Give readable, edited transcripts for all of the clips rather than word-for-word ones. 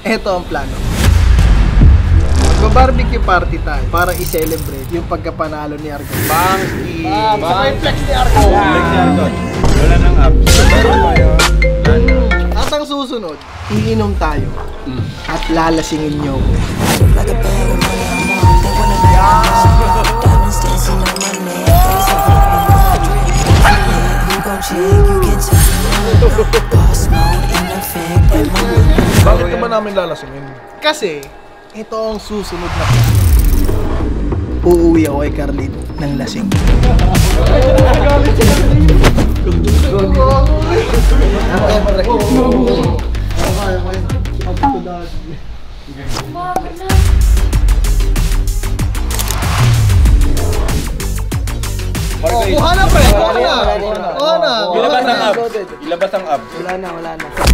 Eto ang plano. Mag-barbecue party tayo para i-celebrate yung pagkapanalo ni Argon. Bangki! Saka yung flex ni Argon. Wala nang apps. At ang susunod, iinom tayo at lalasingin nyo ko. Bakit ka ba namin lalasingin? Kasi, ito ang susunod na plan. Uuwi ako kay Carlito ng lasing. Kuha na pre! Kuha na! Ilabas ang app. Ilabas ang app. Wala na.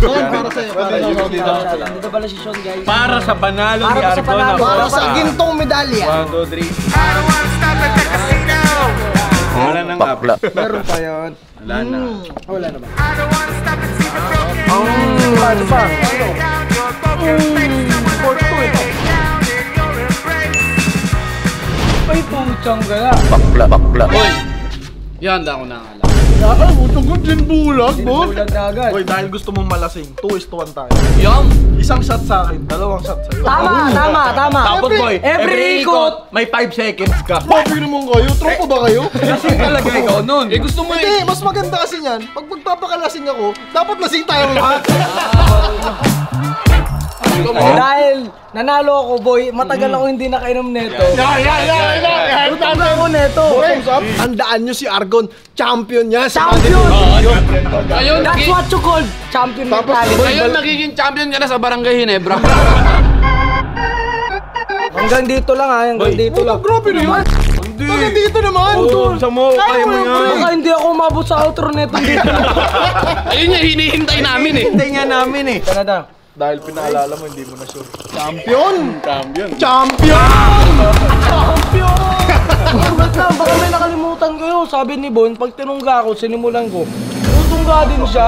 Sean, para sa'yo. Dito pala si Sean, guys. Para sa panalo ni Argon. Para sa gintong medalya. 1, 2, 3. Wala nang app. Meron pa yun. Wala na. Wala na ba? Ano pa? Ay, puchang gala. Bakla. Hoy! Yan, handa ko na nga lang. Ay, utong ko din bulag, boss. Bulag na agad. Hoy, dahil gusto mong malasing, 2-1 tayo. Yum! Isang shot sa akin, 2 shot sa'yo. Tama. Tapos boy, every ikot, may 5 seconds ka. Papi naman kayo, tropa ba kayo? Kasi talaga ikaw nun. Eh gusto mo Hindi, mas maganda kasi niyan. Pag magpapakalasing ako, dapat lasing tayo lahat. Dahil nanalo ako, boy, matagal ako hindi nakainom neto. Utang ako neto. Handaan nyo si Argon, champion niya. Champion! Ngayon, That's what you call champion mentality. ngayon nagiging champion ka na sa Barangay Ginebra. Hanggang dito lang ha, hanggang dito lang. Grabe na yun. Hindi. Dito naman. Sa mo, kaya mo yan. Baka hindi ako umabot sa outro neto dito. Ayun yung hinihintay namin eh. Hintay nga namin eh. Canada. Dahil pinaalala mo, hindi mo na sure. Champion! Champion. Baka may nakalimutan ko yun. Sabi ni Bon, pag tinungga ako, sinimulan ko. Tutungga din siya.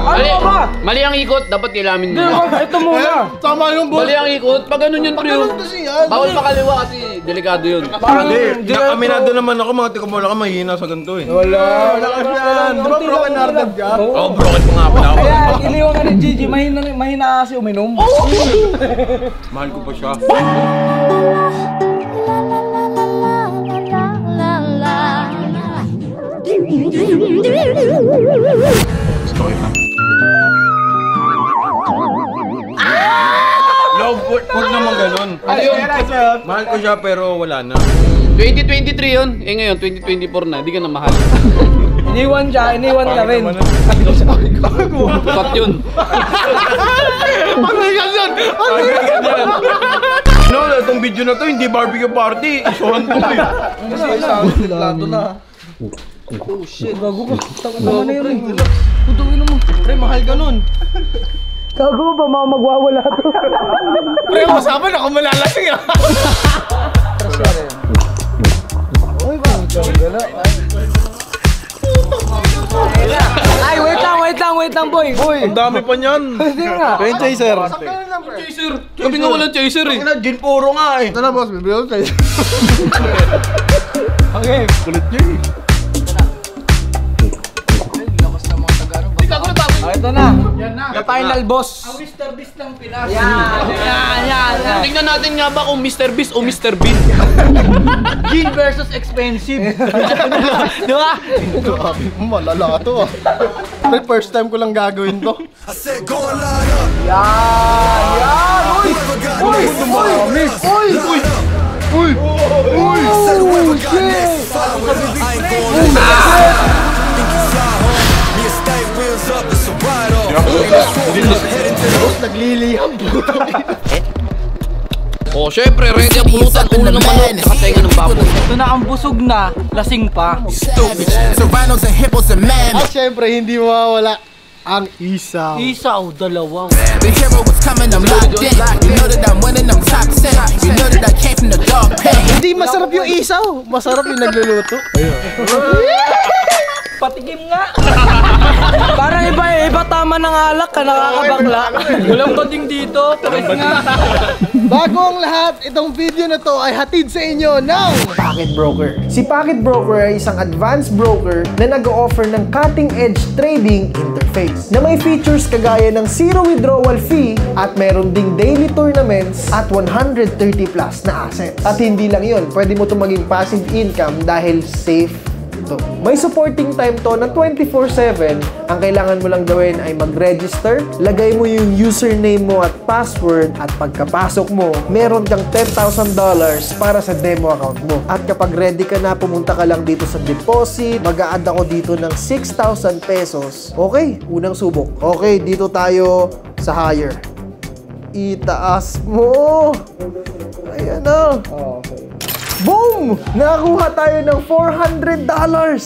Ano ba? Mali ang ikot, dapat kilamin Hindi, mo. ito muna. Tama yung boss. Mali ang ikot, pag ganun yun, pre. Ganun kasi yan. Bawal pakaliwa kasi delikado yun. Hindi, nakaminado naman ako, mga tikabola ka, mahina sa ganito eh. Wala. Wala kasi yan. Di ba broken hearted ka? Oo, broken pa nga pala ako. Kaya, iniwan ka ni Gigi, mahina kasi uminom. Mahal ko pa siya. Love, huwag naman ganun. Ano yun? Mahal ko siya pero wala na. 2023 yun. Eh ngayon, 2024 na. Di ka na mahal. Iniwan ka rin. Cut yun. Paglagan yan! No, itong video na to, hindi barbecue party. Isuhan to eh. Plato na. Oh shit. Gago ka. Tama na yun. Putungin mo. Pre, mahal ka nun. Gago ba mga magwawala to? Pre, usapan ako malalasing ah. Uy, putang gala. Ay, wait lang, boy. Ang dami pa niyan. Hindi nga. Kaya chaser. Chaser! Sabi nga walang chaser eh. Gin puro nga eh. Ito na boss, bibili ko kayo. Okay. Kulit niya eh. Ito na. The final boss. Mr. Beast ng Pinas. Yan. Tingnan natin nga ba kung Mr. Beast o Mr. Bean. Gin versus expensive. Di ba? Malala to ah. Pre, first time ko lang gagawin to. Nagliliyam po. Oh, syempre, ready ang pulutan. Ulo ng manok, tsaka tenga ng baboy. Ito na ang busog na, lasing pa. At syempre, hindi mawawala ang isaw. Isaw, dalawa. The hero was coming, I'm locked in. You know that I'm winning, I'm top 10. You know that I came from the dark pit. Hindi masarap yung isaw. Masarap yung nagluluto. Patikim nga. Parang iba tama naman ng alak ka, nakakabakla. Walang bading dito, pwes nga. Bago ang lahat, itong video na to ay hatid sa inyo ng Pocket Broker. Si Pocket Broker ay isang advanced broker na nag-o-offer ng cutting-edge trading interface na may features kagaya ng zero withdrawal fee at meron ding daily tournaments at 130 plus na assets. At hindi lang yun, pwede mo itong maging passive income dahil safe ito. May supporting time to na 24/7. Ang kailangan mo lang gawin ay mag-register, lagay mo yung username mo at password at pagkapasok mo, meron kang $10,000 para sa demo account mo. At kapag ready ka na, pumunta ka lang dito sa deposit, mag-a-add ako dito ng 6,000 pesos. Okay, unang subok. Okay, dito tayo sa higher. Itaas mo. Ayan na. Okay. Boom! Nakakuha tayo ng $400!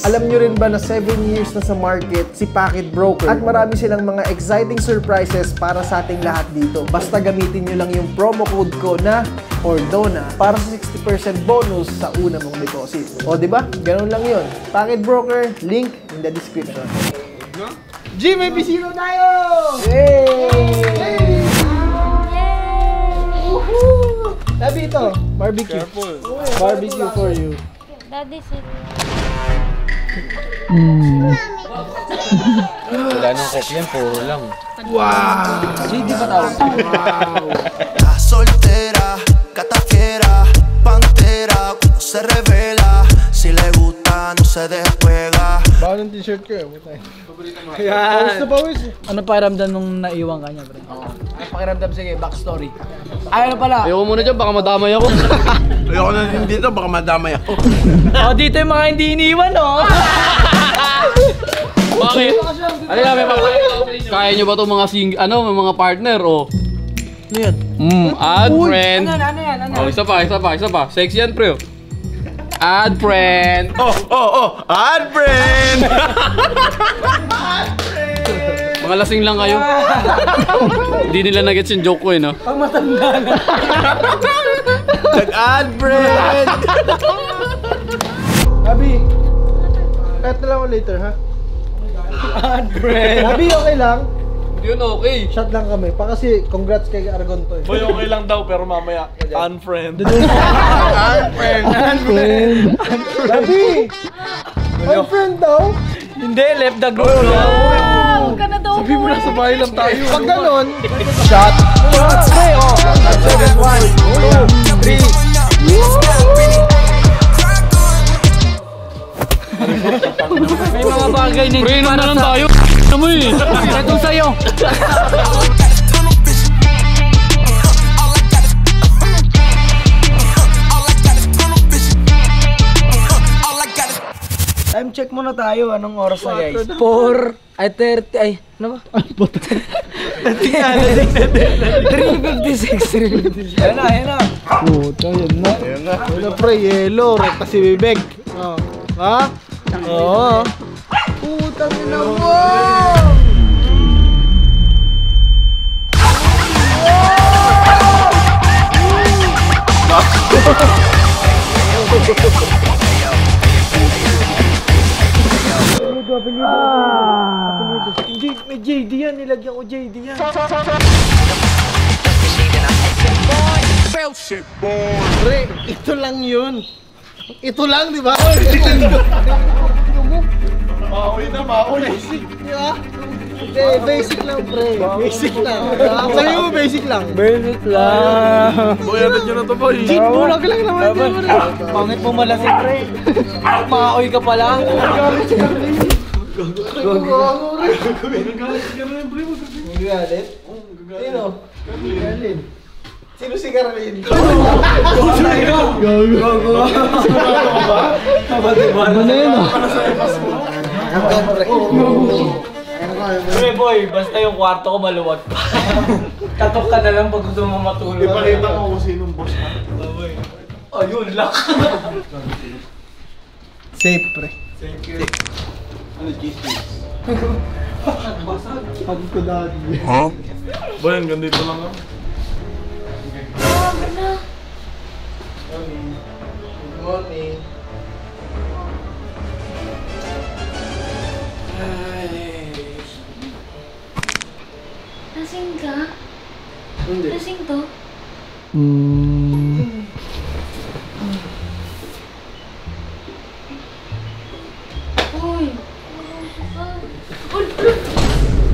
Alam nyo rin ba na 7 years na sa market si Pocket Broker at marami silang mga exciting surprises para sa ating lahat dito. Basta gamitin nyo lang yung promo code ko na ORDONA para sa 60% bonus sa una mong deposit. O diba? Ganun lang yun. Pocket Broker, link in the description. G, may bisino tayo! Yay! Sabi ito, barbecue. Careful. Barbecue for you. Daddy, sit. Wala nang coke yan, puro lang. JD ba tawag? La soltera, gata fiera, pantera, cuando se revela, si le gusta no se despega. Bawal ng t-shirt ko eh. Pawis na pawis. Ano pakiramdam nung naiwan ka niya, bro? Ano pakiramdam? Sige, backstory. Ay, ano pala? Ayoko muna dyan, baka madamay ako. Ayoko na din dito, baka madamay ako. Dito yung mga hindi iniwan, no? Bakit? Ano yan, may kaya nyo ba itong mga mga partner, o? Ano yan? Add friend. Ano yan? Oh, isa pa. Sexy yan, pre. Add friend. Add friend! Mga lasing lang kayo. Hindi nila nagets yung joke ko, no? Pang matanda na. Add friend! Abi, kahit na lang ako later, ha? Friend. Abi, okay lang. Yun, okay. Shot lang kami. Pa kasi congrats kay Aragon to eh. Boy, okay lang daw, pero mamaya, unfriend. Abi! Unfriend daw? Hindi, left the group. Huwag ka na daw. Sabi mo na sa bahay lang tayo. Pag ganon, shot. Okay, oh. 7, 1, 2, 3. May mga bagay na Pre, na lang tayo. Ano mo eh? Ito sa'yo. Time check muna tayo. Anong oras na, guys? 4 ay 30 ay ano ba? 3:56. Ayan na. Puta, yan na. Wala pre, yellow. Rekta si Bibeg. Oh. Ha? Oo. Puta, nila mo! Hindi, may JD yan. Nilagyan ko JD yan. Pre, ito lang yun. Ito lang, di ba? Maui na, maui. Di ba? Hindi, basic lang, pre. Basic lang. Sabi mo, basic lang. Basic lang. Boy, ano nyo na to, boy? Cheat, bulag lang naman yun. Pangit mo malasing, pre. Maaoy ka pala. Galit? Sino? Galit. Sino si Carlin? Pre boy, basta yung kwarto ko maluwag pa. Tatok ka na lang pag gusto mo matulog. Ipakita ko kung sinong boss na. Ayun lang. Safe, pre. Thank you. Ano, cheese? Pagod ko dati. Boy, hanggang dito lang ako. Good morning. Lasing ka? Hindi. Lasing to? Uy!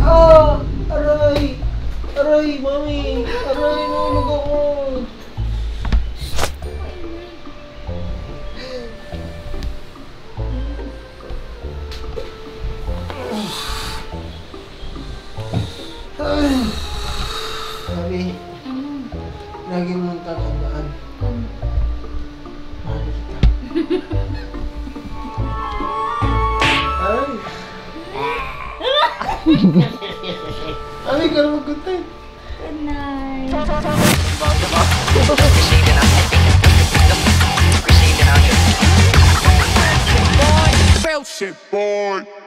Ah! Aray! Aray, mami! Aray, nahulog ako! Ay! Mami, lagi mong tatandaan. Mahal kita. Ay! Mami, ka na mag-good Good night. Real shit, boy.